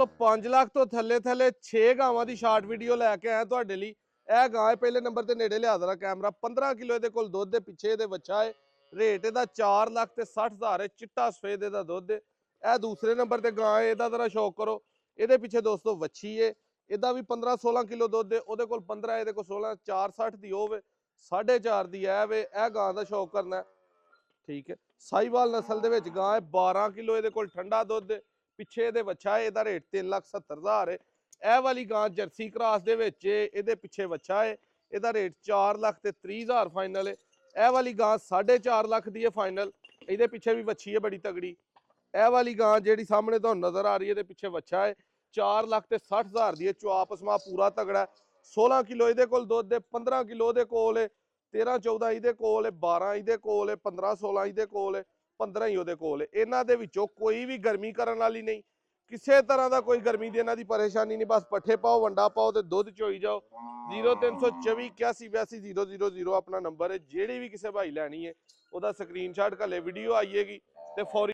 तो 5 ਲੱਖ ਤੋਂ ਥੱਲੇ 6 ਗਾਵਾਂ ਦੀ ਸ਼ਾਰਟ ਵੀਡੀਓ ਲੈ ਕੇ ਆਇਆ ਤੁਹਾਡੇ ਲਈ। ਇਹ ਗਾਂ ਹੈ ਪਹਿਲੇ ਨੰਬਰ ਤੇ, ਨੇੜੇ ਲਿਆ ਦੇਣਾ ਕੈਮਰਾ। 15 ਕਿਲੋ ਇਹਦੇ ਕੋਲ ਦੁੱਧ ਦੇ, ਪਿੱਛੇ ਇਹਦੇ ਬੱਚਾ ਹੈ। ਰੇਟ ਇਹਦਾ 4 ਲੱਖ ਤੇ 60,000 ਹੈ। ਚਿੱਟਾ ਸਫੇਦ ਇਹਦਾ ਦੁੱਧ ਹੈ। ਇਹ ਦੂਸਰੇ ਨੰਬਰ ਤੇ ਗਾਂ ਹੈ, ਇਹਦਾ ਜ਼ਰਾ ਸ਼ੌਕ ਕਰੋ। ਇਹਦੇ ਪਿੱਛੇ ਦੋਸਤੋ ਵੱਛੀ ਹੈ, ਇਹਦਾ ਵੀ 15-16 ਕਿਲੋ ਦੁੱਧ ਹੈ। ਉਹਦੇ ਕੋਲ 15, ਇਹਦੇ ਕੋਲ 16, 460 ਦੀ ਹੋਵੇ, 4.5 ਦੀ ਹੈ ਵੇ। ਇਹ ਗਾਂ ਦਾ ਸ਼ੌਕ ਕਰਨਾ ਠੀਕ ਹੈ। ਸਾਈਵਾਲ ਨਸਲ ਦੇ ਵਿੱਚ ਗਾਂ ਹੈ, 12 ਕਿਲੋ ਇਹਦੇ ਕੋਲ ਠੰਡਾ ਦੁੱਧ ਹੈ। ਪਿੱਛੇ ਇਹਦੇ ਵੱਛਾ ਹੈ, ਇਹਦਾ ਰੇਟ 3,70,000 ਹੈ। ਇਹ ਵਾਲੀ ਗਾਂ ਜਰਸੀ ਕ੍ਰਾਸ ਦੇ ਵਿੱਚ ਇਹਦੇ ਪਿੱਛੇ ਵੱਛਾ ਹੈ, ਇਹਦਾ ਰੇਟ 4,30,000 ਫਾਈਨਲ ਹੈ। ਇਹ ਵਾਲੀ ਗਾਂ 4.5 ਲੱਖ ਦੀ ਹੈ ਫਾਈਨਲ। ਇਹਦੇ ਪਿੱਛੇ ਵੀ ਵੱਛੀ ਹੈ ਬੜੀ ਤਗੜੀ। ਇਹ ਵਾਲੀ ਗਾਂ ਜਿਹੜੀ ਸਾਹਮਣੇ ਤੁਹਾਨੂੰ ਨਜ਼ਰ ਆ ਰਹੀ ਹੈ, ਇਹਦੇ ਪਿੱਛੇ ਵੱਛਾ ਹੈ, 4,60,000 ਦੀ ਹੈ। ਚੁਆਪ ਸਮਾ ਪੂਰਾ ਤਗੜਾ। 16 ਕਿਲੋ ਇਹਦੇ ਕੋਲ ਦੁੱਧ ਹੈ, 15 ਕਿਲੋ ਉਹਦੇ ਕੋਲ ਹੈ, 13-14 ਇਹਦੇ ਕੋਲ ਹੈ, 12 ਇਹਦੇ ਕੋਲ ਹੈ, 15-16 ਇਹਦੇ ਕੋਲ ਹੈ, 15 ਹੀ ਉਹਦੇ ਕੋਲ ਹੈ। ਇਹਨਾਂ ਦੇ ਵਿੱਚੋਂ ਕੋਈ ਵੀ ਗਰਮੀ ਕਰਨ ਵਾਲੀ ਨਹੀਂ, ਕਿਸੇ ਤਰ੍ਹਾਂ ਦਾ ਕੋਈ ਗਰਮੀ ਦੀ ਇਹਨਾਂ ਦੀ ਪਰੇਸ਼ਾਨੀ ਨਹੀਂ। ਬਸ ਪੱਠੇ ਪਾਓ, ਵੰਡਾ ਪਾਓ ਤੇ ਦੁੱਧ ਚੋਈ ਜਾਓ। 0324 8182 000 ਆਪਣਾ ਨੰਬਰ ਹੈ। ਜਿਹੜੀ ਵੀ ਕਿਸੇ ਭਾਈ ਲੈਣੀ ਹੈ ਉਹਦਾ ਸਕਰੀਨਸ਼ਾਟ ਘੱਲੇ, ਵੀਡੀਓ ਆਈਏਗੀ ਤੇ ਫੌਰੀ